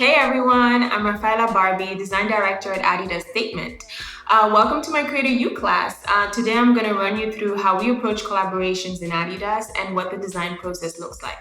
Hey everyone, I'm Raffaella Barbey, Design Director at Adidas Statement. Welcome to my Creator U class. Today I'm going to run you through how we approach collaborations in Adidas and what the design process looks like.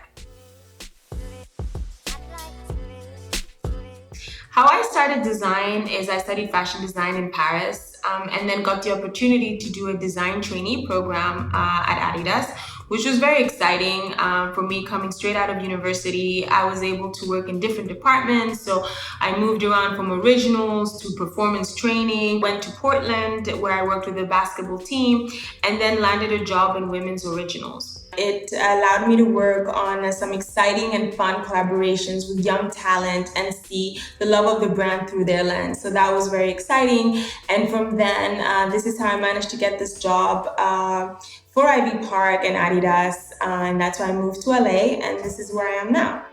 How I started design is I studied fashion design in Paris and then got the opportunity to do a design trainee program at Adidas, which was very exciting for me coming straight out of university. I was able to work in different departments. So I moved around from originals to performance training, went to Portland where I worked with the basketball team, and then landed a job in women's originals. It allowed me to work on some exciting and fun collaborations with young talent and see the love of the brand through their lens. So that was very exciting. And from then, this is how I managed to get this job for Ivy Park and Adidas. And that's why I moved to LA, and this is where I am now.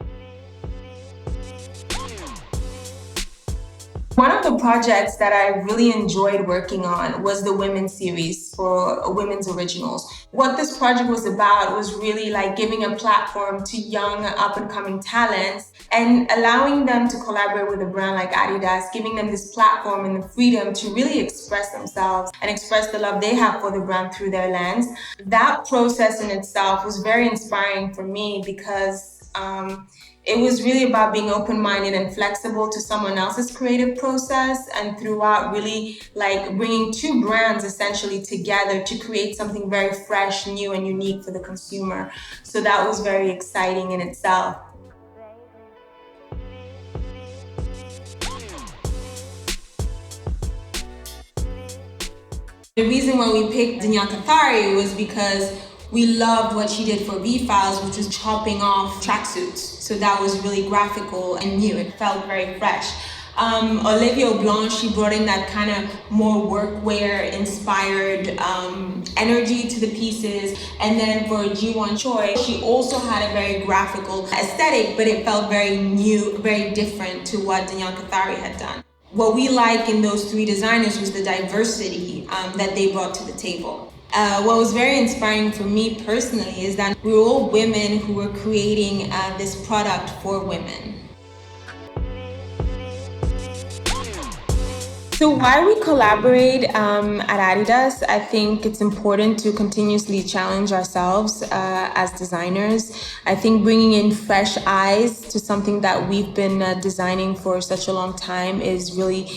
One of the projects that I really enjoyed working on was the women's series for women's originals. What this project was about was really like giving a platform to young up-and-coming talents and allowing them to collaborate with a brand like Adidas, giving them this platform and the freedom to really express themselves and express the love they have for the brand through their lens. That process in itself was very inspiring for me because it was really about being open-minded and flexible to someone else's creative process, and throughout really like bringing two brands essentially together to create something very fresh, new, and unique for the consumer. So that was very exciting in itself. The reason why we picked Daniëlle Cathari was because we loved what she did for V-Files, which was chopping off tracksuits. So that was really graphical and new. It felt very fresh. Olivia Blanche, she brought in that kind of more workwear inspired energy to the pieces. And then for Ji-won Choi, she also had a very graphical aesthetic, but it felt very new, very different to what Daniëlle Cathari had done. What we like in those three designers was the diversity that they brought to the table. What was very inspiring for me personally is that we were all women who were creating this product for women. So why we collaborate at Adidas, I think it's important to continuously challenge ourselves as designers. I think bringing in fresh eyes to something that we've been designing for such a long time is really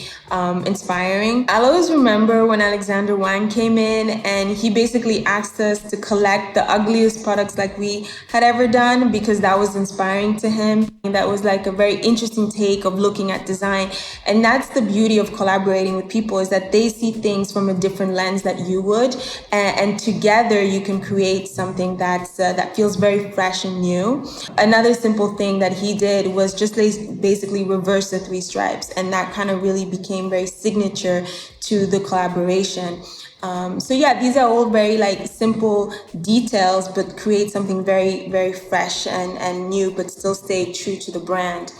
inspiring. I'll always remember when Alexander Wang came in and he basically asked us to collect the ugliest products like we had ever done, because that was inspiring to him. And that was like a very interesting take of looking at design. And that's the beauty of collaborating with people, is that they see things from a different lens that you would, and together you can create something that feels very fresh and new. Another simple thing that he did was just basically reverse the three stripes, and that kind of really became very signature to the collaboration. So yeah, these are all very like simple details, but create something very, very fresh and new, but still stay true to the brand.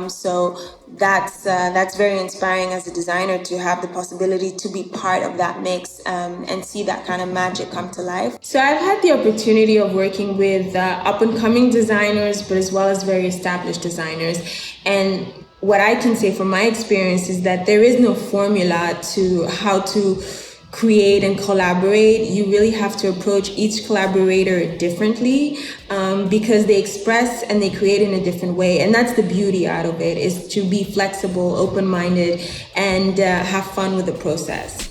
So that's very inspiring as a designer, to have the possibility to be part of that mix and see that kind of magic come to life. So I've had the opportunity of working with up-and-coming designers, but as well as very established designers. And what I can say from my experience is that there is no formula to how to create and collaborate. You really have to approach each collaborator differently because they express and they create in a different way. And that's the beauty out of it, is to be flexible, open-minded, and have fun with the process.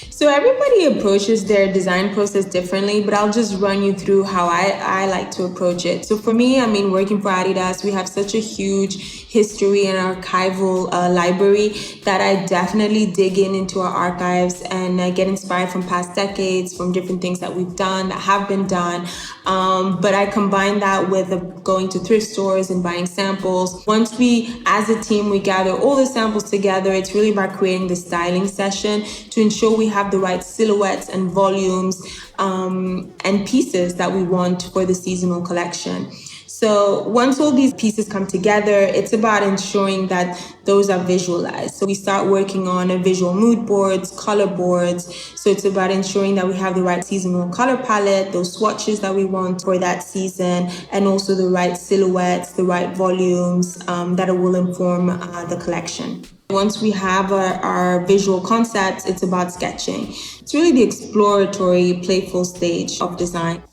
So everybody approaches their design process differently, but I'll just run you through how I like to approach it. So for me, I mean, working for Adidas, we have such a huge history and archival library that I definitely dig into our archives and get inspired from past decades, from different things that we've done, that have been done. But I combine that with going to thrift stores and buying samples. Once we, as a team, we gather all the samples together, it's really about creating the styling session to ensure we have the right silhouettes and volumes and pieces that we want for the seasonal collection. So once all these pieces come together, it's about ensuring that those are visualized. So we start working on a visual mood boards, color boards. So it's about ensuring that we have the right seasonal color palette, those swatches that we want for that season, and also the right silhouettes, the right volumes that will inform the collection. Once we have our visual concepts, it's about sketching. It's really the exploratory, playful stage of design.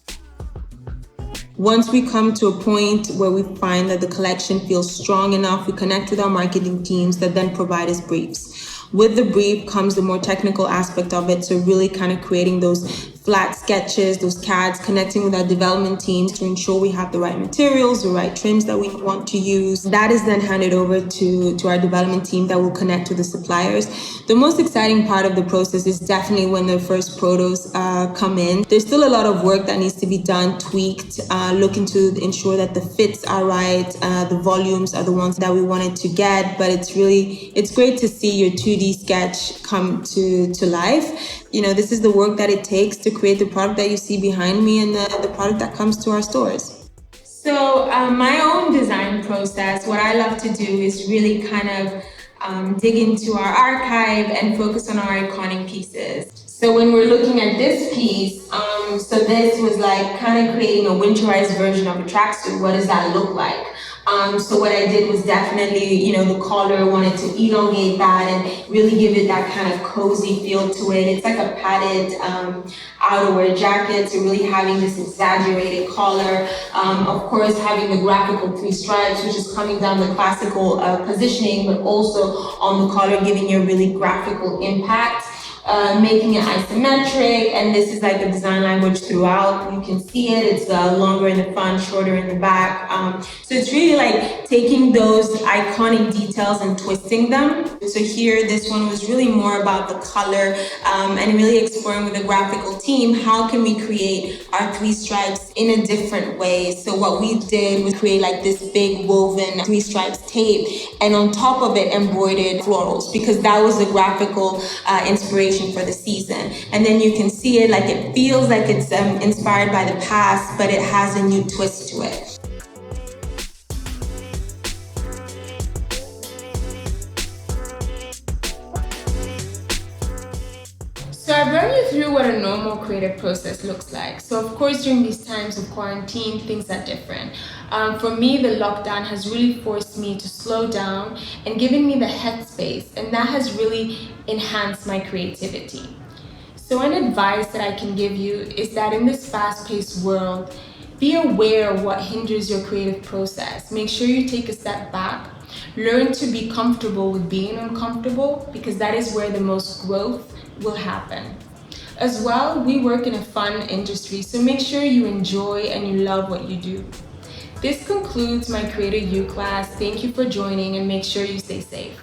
Once we come to a point where we find that the collection feels strong enough, we connect with our marketing teams that then provide us briefs. With the brief comes the more technical aspect of it, so really kind of creating those flat sketches, those CADs, connecting with our development teams to ensure we have the right materials, the right trims that we want to use. That is then handed over to our development team that will connect with the suppliers. The most exciting part of the process is definitely when the first protos come in. There's still a lot of work that needs to be done, tweaked, looking to ensure that the fits are right, the volumes are the ones that we wanted to get, but it's great to see your 2D sketch come to life. You know, this is the work that it takes to create the product that you see behind me and the product that comes to our stores. So my own design process, what I love to do is really kind of dig into our archive and focus on our iconic pieces. So when we're looking at this piece, so this was like kind of creating a winterized version of a tracksuit. What does that look like? So what I did was definitely, you know, the collar, wanted to elongate that and really give it that kind of cozy feel to it. It's like a padded outerwear jacket, so really having this exaggerated collar. Of course, having the graphical 3 stripes, which is coming down the classical positioning, but also on the collar, giving you a really graphical impact. Making it isometric, and this is like the design language throughout. You can see it, it's longer in the front, shorter in the back. So it's really like taking those iconic details and twisting them. So here, this one was really more about the color and really exploring with the graphical team, how can we create our 3 stripes in a different way. So what we did was create like this big woven 3 stripes tape, and on top of it embroidered florals, because that was the graphical inspiration for the season. And then you can see it, like it feels like it's inspired by the past, but it has a new twist to it. So I've run you through what a normal creative process looks like. So of course, during these times of quarantine, things are different. For me, the lockdown has really forced me to slow down and given me the headspace, and that has really enhanced my creativity. So an advice that I can give you is that in this fast-paced world, be aware of what hinders your creative process. Make sure you take a step back. Learn to be comfortable with being uncomfortable, because that is where the most growth will happen. As well, we work in a fun industry, so make sure you enjoy and you love what you do. This concludes my Creator U class. Thank you for joining, and make sure you stay safe.